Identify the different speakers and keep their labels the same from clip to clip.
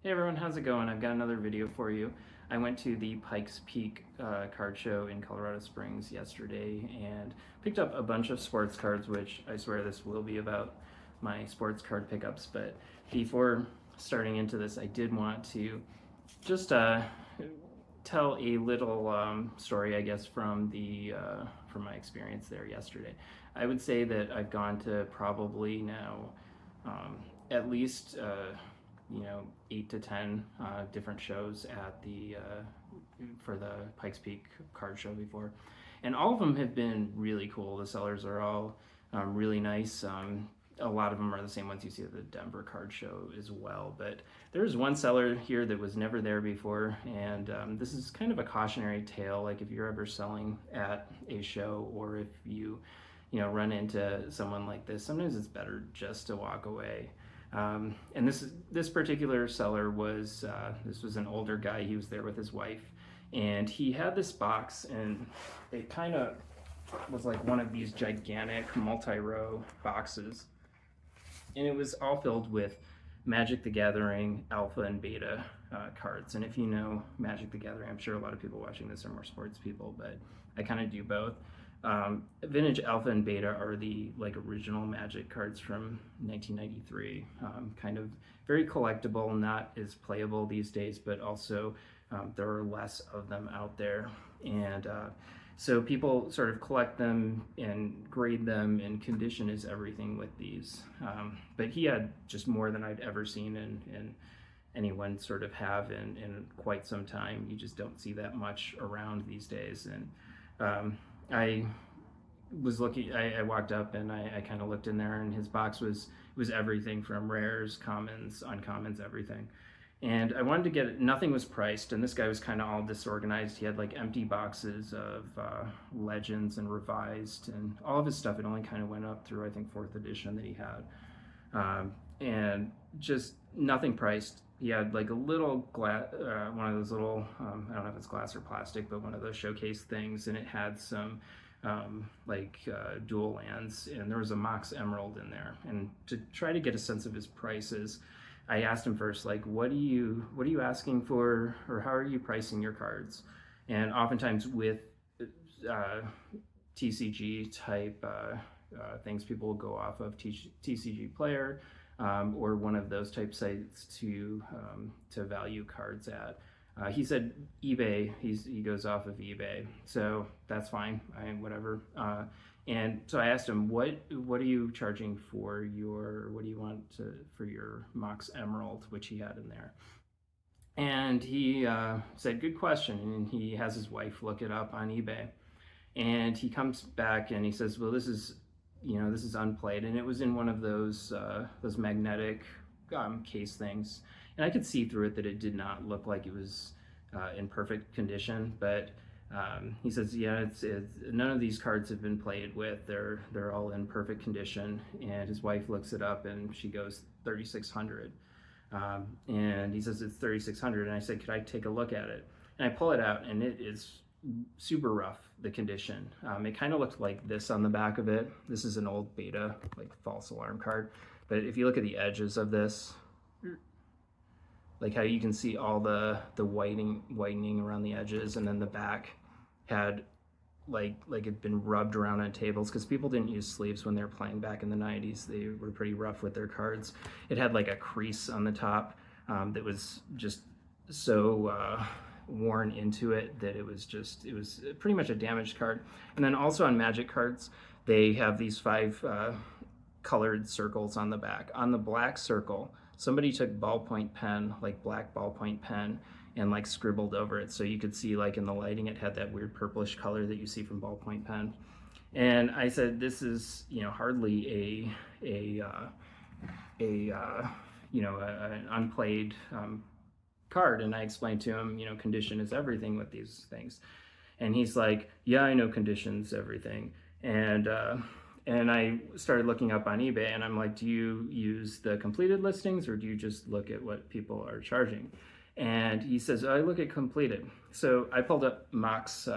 Speaker 1: Hey everyone, how's it going? I've got another video for you. I went to the Pikes Peak Card Show in Colorado Springs yesterday and picked up a bunch of sports cards, which I swear this will be about my sports card pickups. But before starting into this, I did want to just tell a little story, I guess, from from my experience there yesterday. I would say that I've gone to probably now at least 8 to 10 different shows at the for the Pikes Peak Card Show before, and all of them have been really cool. The sellers are all really nice. A lot of them are the same ones you see at the Denver Card Show as well. But there's one seller here that was never there before, and this is kind of a cautionary tale. Like if you're ever selling at a show, or if you run into someone like this, sometimes it's better just to walk away. And this particular seller was this was an older guy. He was there with his wife, and he had this box, and it kind of was like one of these gigantic multi-row boxes, and it was all filled with Magic the Gathering Alpha and Beta cards. And if you know Magic the Gathering, I'm sure a lot of people watching this are more sports people, but I kind of do both. Vintage Alpha and Beta are the original Magic cards from 1993. Kind of very collectible, not as playable these days, but also there are less of them out there. And so people sort of collect them and grade them, and condition is everything with these. But he had just more than I'd ever seen in anyone sort of have in quite some time. You just don't see that much around these days. And I was looking, I walked up and I kind of looked in there, and his box was everything from rares, commons, uncommons, everything. And I wanted to get it, nothing was priced, and this guy was kind of all disorganized. He had like empty boxes of legends and revised, and all of his stuff, it only kind of went up through, I think, 4th edition that he had. And just nothing priced. He had like a little glass, one of those little, I don't know if it's glass or plastic, but one of those showcase things, and it had some dual lands, and there was a Mox Emerald in there. And to try to get a sense of his prices, I asked him first, like, what are you asking for, or how are you pricing your cards? And oftentimes with TCG type things, people will go off of TCG Player or one of those type sites to value cards at. He said eBay. He goes off of eBay, so that's fine. Whatever. And so I asked him, what are you charging for what do you want for your Mox Emerald, which he had in there? And he said, good question. And he has his wife look it up on eBay, and he comes back and he says, well, this is unplayed, and it was in one of those magnetic case things, and I could see through it that it did not look like it was in perfect condition. But he says, yeah, it's none of these cards have been played with. They're all in perfect condition. And his wife looks it up, and she goes 3,600. And he says it's 3,600, and I said, could I take a look at it? And I pull it out, and it is super rough, the condition. It kind of looked like this on the back of it. This is an old Beta, like false alarm card. But if you look at the edges of this, like how you can see all the whitening around the edges, and then the back had like it'd been rubbed around on tables, because people didn't use sleeves when they were playing back in the 90s. They were pretty rough with their cards. It had like a crease on the top that was just so worn into it that it was pretty much a damaged card. And then also on Magic cards, they have these 5 colored circles on the back. On the black circle, somebody took ballpoint pen, like black ballpoint pen, and like scribbled over it, so you could see, like in the lighting, it had that weird purplish color that you see from ballpoint pen. And I said, this is hardly an unplayed card. And I explained to him, condition is everything with these things. And he's like, yeah, I know condition's everything. And I started looking up on eBay, and I'm like, do you use the completed listings, or do you just look at what people are charging? And he says, I look at completed. So I pulled up Mox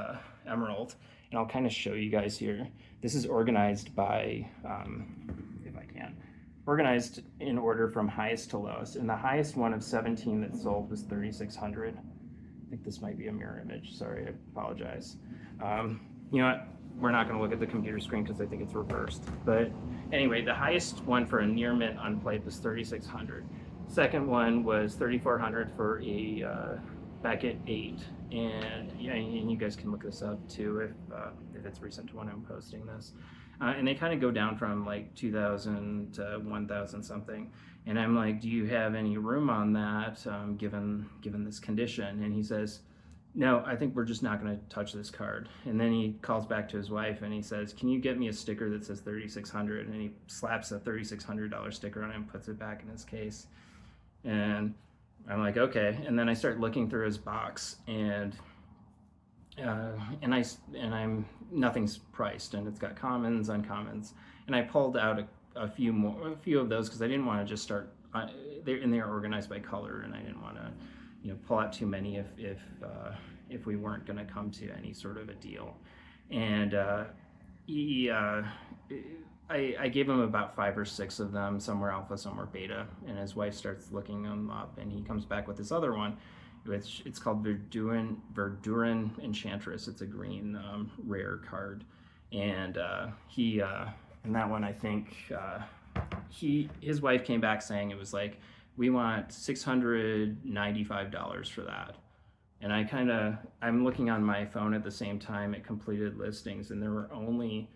Speaker 1: Emerald, and I'll kind of show you guys here. This is organized by, if I can, organized in order from highest to lowest, and the highest one of 17 that sold was 3,600. I think this might be a mirror image. Sorry, I apologize. You know what? We're not going to look at the computer screen because I think it's reversed. But anyway, the highest one for a near mint unplayed was 3,600. Second one was 3,400 for a Beckett 8. And yeah, and you guys can look this up too if it's recent to when I'm posting this. And they kind of go down from like 2,000 to 1,000 something. And I'm like, do you have any room on that, given this condition? And he says, no, I think we're just not going to touch this card. And then he calls back to his wife and he says, can you get me a sticker that says 3,600? And he slaps a $3,600 sticker on it and puts it back in his case. And I'm like, okay. And then I start looking through his box, and I'm nothing's priced, and it's got commons, uncommons, and I pulled out a few of those because I didn't want to just start. They're organized by color, and I didn't want to, pull out too many if we weren't going to come to any sort of a deal. And I gave him about 5 or 6 of them. Some were alpha, some were beta, and his wife starts looking them up, and he comes back with this other one, which it's called Verduran Enchantress. It's a green rare card, and and that one I think his wife came back saying it was like, we want $695 for that. And I'm looking on my phone at the same time at completed listings, and there were only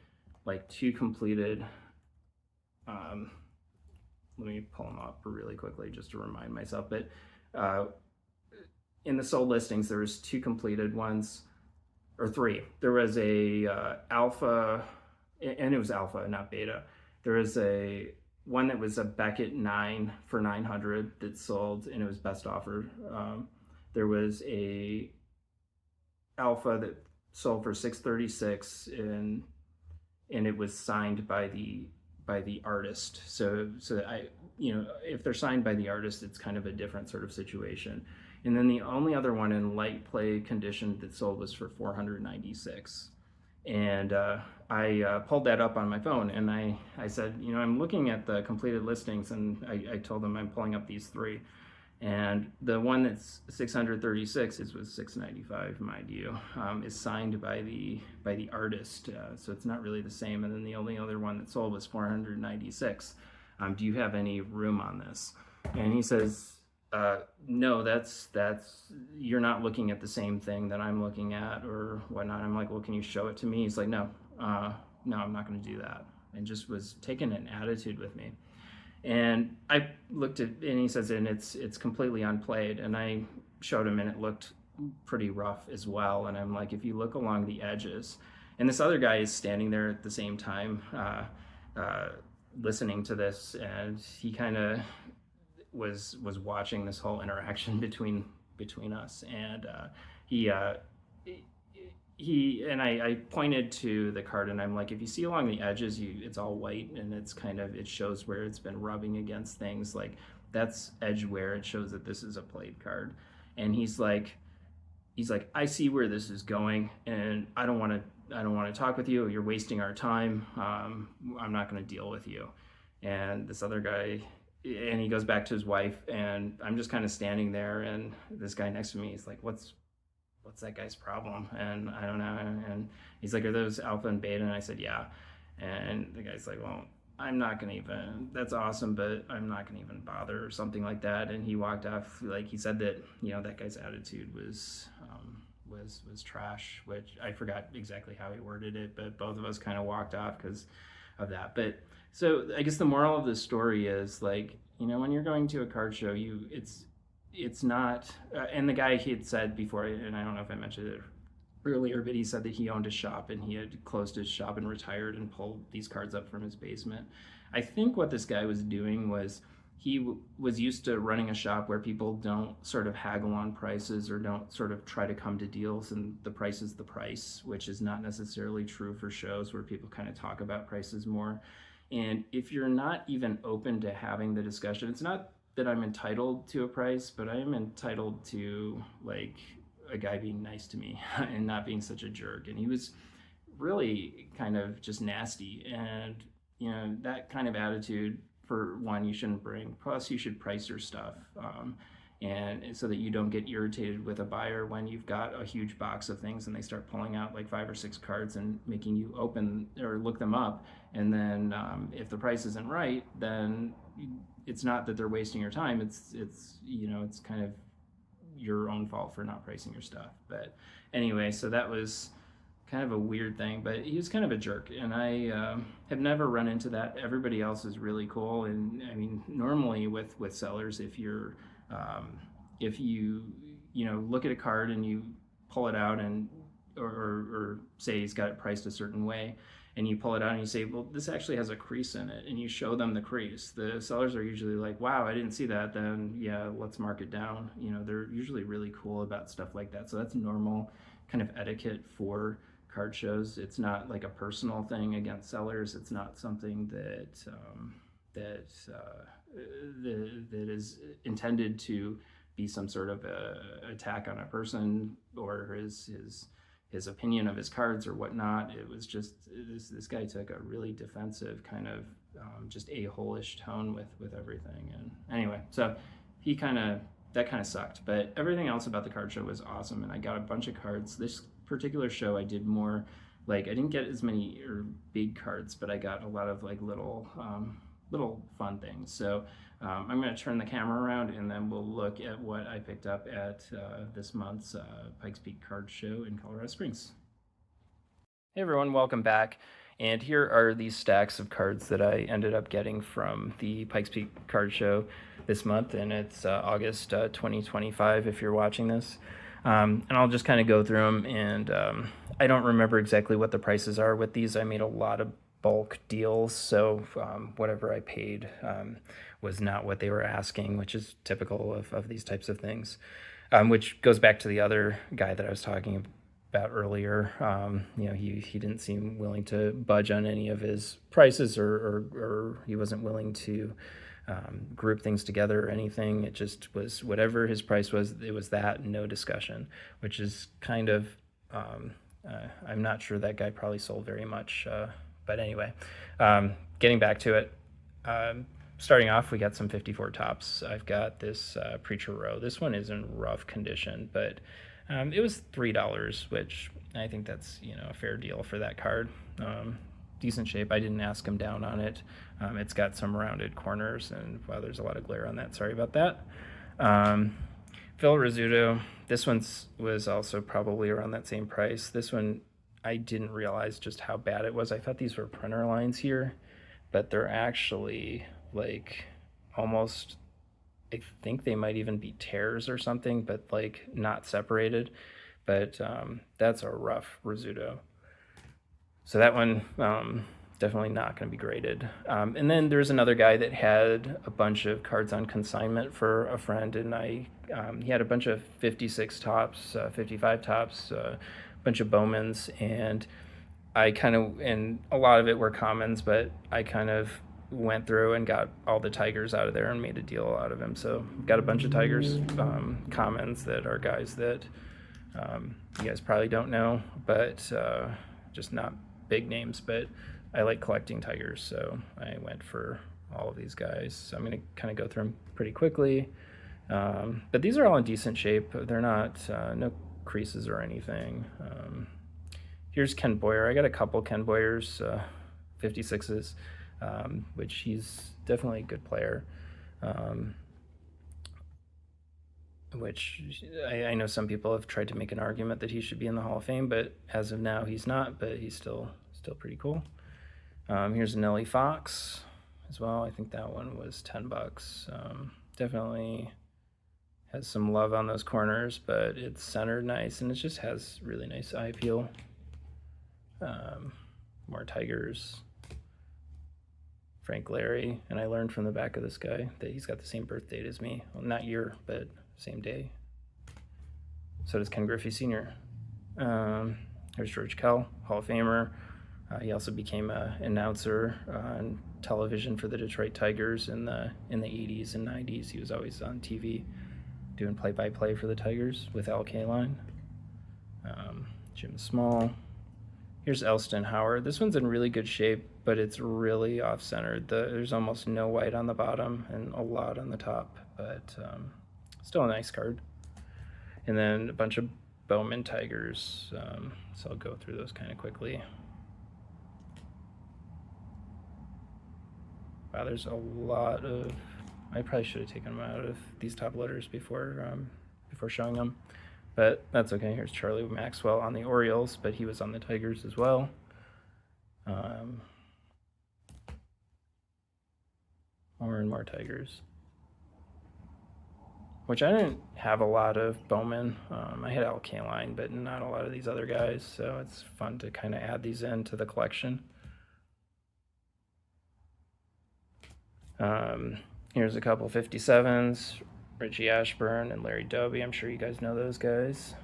Speaker 1: like 2 completed. Let me pull them up really quickly just to remind myself. But in the sold listings, there was 2 completed ones, or 3. There was a alpha, and it was alpha, not beta. There was a one that was a Beckett 9 for 900 that sold, and it was best offer. There was a alpha that sold for 636, and it was signed by the artist. So if they're signed by the artist, it's kind of a different sort of situation. And then the only other one in light play condition that sold was for 496. And I pulled that up on my phone, and I said, I'm looking at the completed listings, and I told them I'm pulling up these 3. And the one that's 636 was 695, mind you, is signed by the artist, so it's not really the same. And then the only other one that sold was 496. Do you have any room on this? And he says, no, that's you're not looking at the same thing that I'm looking at or whatnot. I'm like, well, can you show it to me? He's like, no, I'm not going to do that, and just was taking an attitude with me. And I looked at, and he says, and it's completely unplayed. And I showed him, and it looked pretty rough as well. And I'm like, if you look along the edges, and this other guy is standing there at the same time, listening to this, and he kind of was watching this whole interaction between us. And I pointed to the card, and I'm like, if you see along the edges, it's all white, and it shows where it's been rubbing against things. Like, that's edge wear. It shows that this is a played card. And he's like, I see where this is going, and I don't want to talk with you. You're wasting our time. I'm not going to deal with you. And this other guy, and he goes back to his wife, and I'm just kind of standing there, and this guy next to me is like, what's that guy's problem? And I don't know. And he's like, are those alpha and beta? And I said, yeah. And the guy's like, well, I'm not gonna even, that's awesome, but I'm not gonna even bother, or something like that. And he walked off. Like, he said that, that guy's attitude was trash, which I forgot exactly how he worded it, but both of us kind of walked off because of that. But so I guess the moral of the story is, like, when you're going to a card show, it's not, and the guy, he had said before, and I don't know if I mentioned it earlier, but he said that he owned a shop, and he had closed his shop and retired and pulled these cards up from his basement. I think what this guy was doing was he was used to running a shop where people don't sort of haggle on prices or don't sort of try to come to deals, and the price is the price, which is not necessarily true for shows where people kind of talk about prices more. And if you're not even open to having the discussion, it's not that I'm entitled to a price, but I am entitled to, like, a guy being nice to me and not being such a jerk. And he was really kind of just nasty, and that kind of attitude for one, you shouldn't bring. Plus, you should price your stuff. And so that you don't get irritated with a buyer when you've got a huge box of things and they start pulling out like 5 or 6 cards and making you open or look them up. And then if the price isn't right, then it's not that they're wasting your time. It's kind of your own fault for not pricing your stuff. But anyway, so that was kind of a weird thing, but he was kind of a jerk, and I have never run into that. Everybody else is really cool. And I mean, normally with sellers, if you look at a card and you pull it out and or say he's got it priced a certain way, and you pull it out and you say, well, this actually has a crease in it, and you show them the crease, the sellers are usually like, wow, I didn't see that. Then yeah, let's mark it down. They're usually really cool about stuff like that. So that's normal kind of etiquette for card shows. It's not like a personal thing against sellers. It's not something that is intended to be some sort of attack on a person or his opinion of his cards or whatnot. It was just this guy took a really defensive kind of just a-hole-ish tone with everything. And anyway, so that kind of sucked, but everything else about the card show was awesome, and I got a bunch of cards. This particular show I did more, like, I didn't get as many big cards, but I got a lot of like little fun things. So I'm going to turn the camera around and then we'll look at what I picked up at this month's Pikes Peak Card Show in Colorado Springs. Hey everyone, welcome back. And here are these stacks of cards that I ended up getting from the Pikes Peak Card Show this month, and it's August 2025 if you're watching this. And I'll just kind of go through them, and I don't remember exactly what the prices are with these. I made a lot of bulk deals, so whatever I paid was not what they were asking, which is typical of these types of things, which goes back to the other guy that I was talking about earlier. He didn't seem willing to budge on any of his prices, or he wasn't willing to group things together or anything. It just was whatever his price was, it was that, no discussion, which is kind of, I'm not sure that guy probably sold very much, but anyway, getting back to it, starting off, we got some 54 tops. I've got this Preacher Row. This one is in rough condition, but it was $3, which I think that's a fair deal for that card. Decent shape. I didn't ask him down on it. It's got some rounded corners, and wow, there's a lot of glare on that. Sorry about that. Phil Rizzuto. This one was also probably around that same price. This one, I didn't realize just how bad it was. I thought these were printer lines here, but they're actually like almost, I think they might even be tears or something, but like not separated. But that's a rough Rizzuto. So that one, definitely not going to be graded. And then there's another guy that had a bunch of cards on consignment for a friend, and he had a bunch of 56 tops, 55 tops, a bunch of Bowmans, and and a lot of it were commons, but I kind of went through and got all the Tigers out of there and made a deal out of him. So got a bunch of Tigers, commons that are guys that you guys probably don't know, but just not big names, but I like collecting Tigers, so I went for all of these guys. So I'm going to kind of go through them pretty quickly, but these are all in decent shape. They're not no creases or anything. Here's Ken Boyer. I got a couple Ken Boyers, 56s, which he's definitely a good player, which I know some people have tried to make an argument that he should be in the Hall of Fame, but as of now he's not, but he's still pretty cool. Here's Nellie Fox as well. I think that one was $10. Definitely has some love on those corners, but it's centered nice, and it just has really nice eye appeal. More Tigers. Frank Larry, and I learned from the back of this guy that he's got the same birth date as me. Well, not year, but same day. So does Ken Griffey Sr. There's George Kell, Hall of Famer. He also became an announcer on television for the Detroit Tigers in the 80s and 90s. He was always on TV doing play-by-play for the Tigers with Al Kaline. Jim Small. Here's Elston Howard. This one's in really good shape, but it's really off-centered. There's almost no white on the bottom and a lot on the top, but still a nice card. And then a bunch of Bowman Tigers, so I'll go through those kind of quickly. Wow, there's a lot of... I probably should have taken them out of these top loaders before showing them, but that's okay. Here's Charlie Maxwell on the Orioles, but he was on the Tigers as well. More and more Tigers, which I didn't have a lot of Bowman. I had Al Kaline, but not a lot of these other guys, so it's fun to kind of add these into the collection. Here's a couple 57s, Richie Ashburn and Larry Doby. I'm sure you guys know those guys.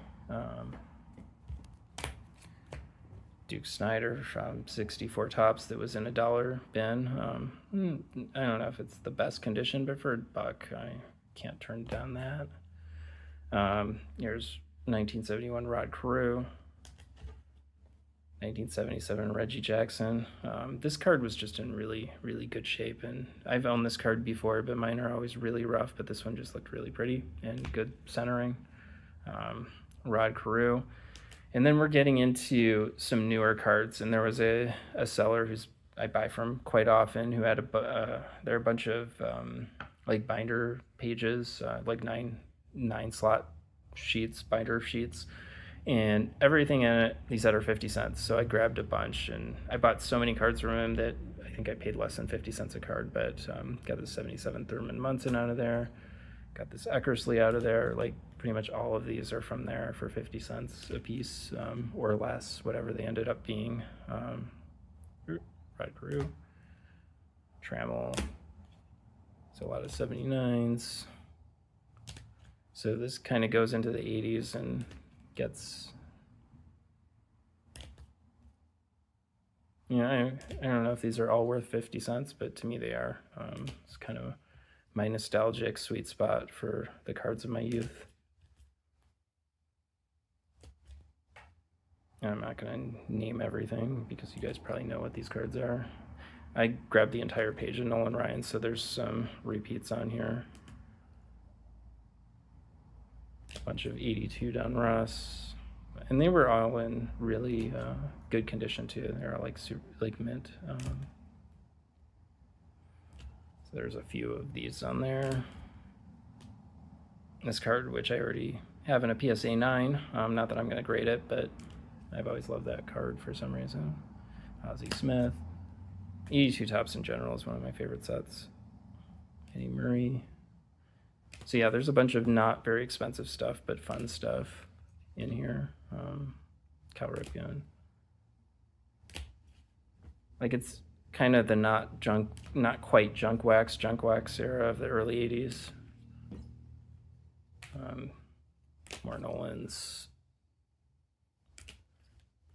Speaker 1: Duke Snyder from 64 Tops that was in a $1 bin. I don't know if it's the best condition, but for $1, I can't turn down that. Here's 1971 Rod Carew. 1977 Reggie Jackson. This card was just in really, really good shape, and I've owned this card before, but mine are always really rough, but this one just looked really pretty and good centering. Rod Carew. And then we're getting into some newer cards, and there was a seller who's I buy from quite often who had there are a bunch of like binder pages, like nine slot sheets, binder sheets, and everything in it, he said, are 50 cents. So I grabbed a bunch, and I bought so many cards from him that I think I paid less than 50 cents a card, but got the 77 Thurman Munson out of there, got this Eckersley out of there. Like pretty much all of these are from there for 50 cents a piece, or less, whatever they ended up being. Rod Carew, Trammell, so a lot of 79s. So this kind of goes into the 80s and gets, you know, I don't know if these are all worth 50 cents, but to me they are. It's kind of my nostalgic sweet spot for the cards of my youth. And I'm not going to name everything because you guys probably know what these cards are. I grabbed the entire page of Nolan Ryan, so there's some repeats on here. A bunch of 82 Donruss, and they were all in really good condition too. They're like like mint. So there's a few of these on there. This card, which I already have in a PSA 9, not that I'm going to grade it, but I've always loved that card for some reason. Ozzie Smith. 82 Tops in general is one of my favorite sets. Eddie Murray. So yeah, there's a bunch of not very expensive stuff, but fun stuff in here. Cal Ripken. Like it's kind of the not quite junk wax era of the early 80s. More Nolans.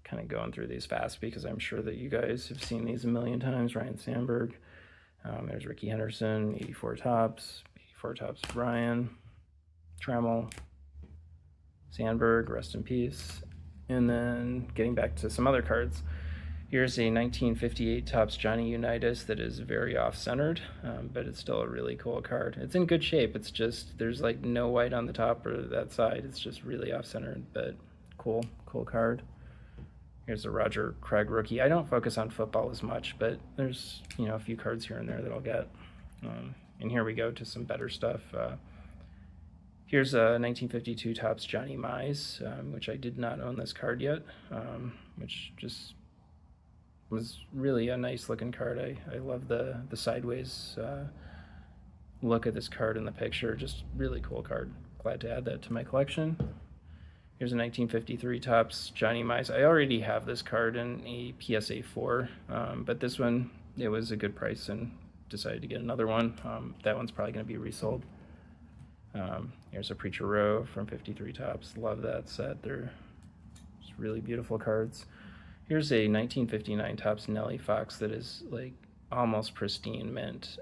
Speaker 1: Kind of going through these fast because I'm sure that you guys have seen these a million times. Ryan Sandberg. There's Ricky Henderson, 84 Tops. Ryan, Trammell, Sandberg, rest in peace. And then getting back to some other cards, here's a 1958 Topps Johnny Unitas that is very off-centered, but it's still a really cool card. It's in good shape. It's just there's like no white on the top or that side. It's just really off-centered, but cool card. Here's a Roger Craig rookie. I don't focus on football as much, but there's a few cards here and there that I'll get. And here we go to some better stuff. Here's a 1952 Topps Johnny Mize, which I did not own this card yet, which just was really a nice looking card. I love the sideways look at this card in the picture. Just really cool card. Glad to add that to my collection. Here's a 1953 Topps Johnny Mize. I already have this card in a PSA 4, but this one, it was a good price and decided to get another one. That one's probably going to be resold. Here's a Preacher Row from 53 Topps. Love that set. They're just really beautiful cards. Here's a 1959 Topps Nellie Fox that is like almost pristine mint,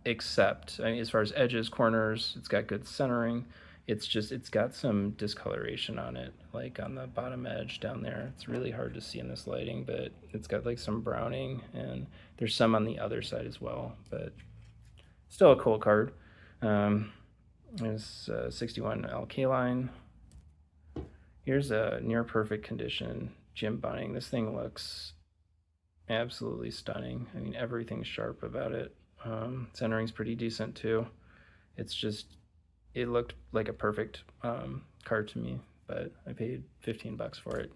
Speaker 1: except as far as edges, corners, it's got good centering, it's got some discoloration on it, like on the bottom edge down there. It's really hard to see in this lighting, but it's got like some browning, and there's some on the other side as well, but still a cool card. There's 61 alkaline. Here's a near perfect condition Jim Bunning. This thing looks absolutely stunning. I mean, everything's sharp about it. Centering's pretty decent too. It's just, it looked like a perfect card to me, but I paid $15 for it,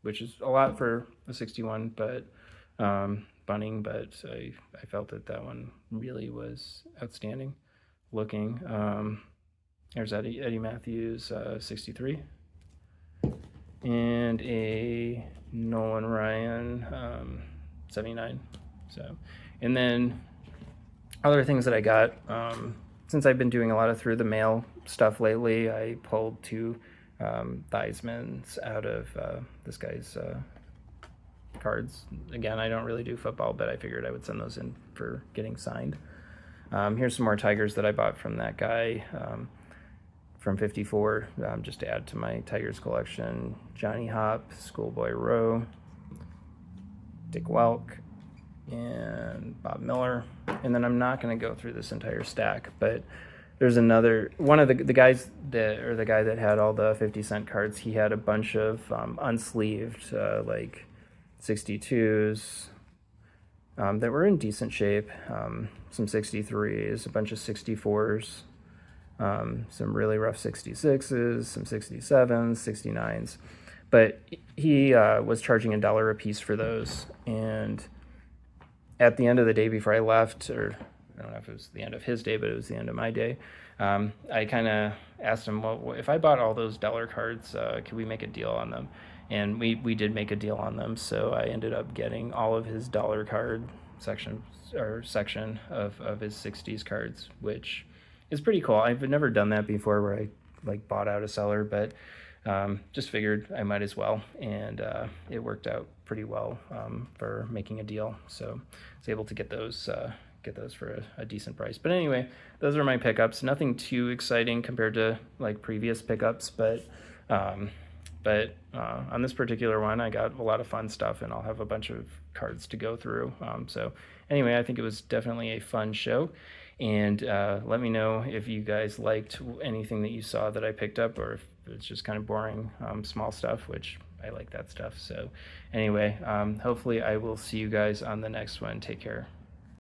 Speaker 1: which is a lot for a 61, but Bunning, but I felt that one really was outstanding looking. There's Eddie Matthews 63, and a Nolan Ryan 79. So, and then other things that I got, since I've been doing a lot of through the mail stuff lately, I pulled 2 Theismanns out of this guy's cards. Again, I don't really do football, but I figured I would send those in for getting signed. Here's some more Tigers that I bought from that guy from 54, just to add to my Tigers collection. Johnny Hop, Schoolboy Rowe, Dick Welk, and Bob Miller. And then I'm not going to go through this entire stack, but there's another one of the guys that, or the guy that had all the 50-cent cards, he had a bunch of unsleeved like 62s that were in decent shape, some 63s, a bunch of 64s, some really rough 66s, some 67s, 69s. But he was charging $1 a piece for those. And at the end of the day before I left, or I don't know if it was the end of his day, but it was the end of my day, I kind of asked him, well, if I bought all those dollar cards, could we make a deal on them? And we did make a deal on them, so I ended up getting all of his dollar card section of his 60s cards, which is pretty cool. I've never done that before where I like bought out a seller, but just figured I might as well, and it worked out pretty well for making a deal. So I was able to get those for a decent price. But anyway, those are my pickups. Nothing too exciting compared to like previous pickups, but on this particular one, I got a lot of fun stuff, and I'll have a bunch of cards to go through. So anyway, I think it was definitely a fun show. And let me know if you guys liked anything that you saw that I picked up, or if it's just kind of boring, small stuff, which I like that stuff. So anyway, hopefully I will see you guys on the next one. Take care.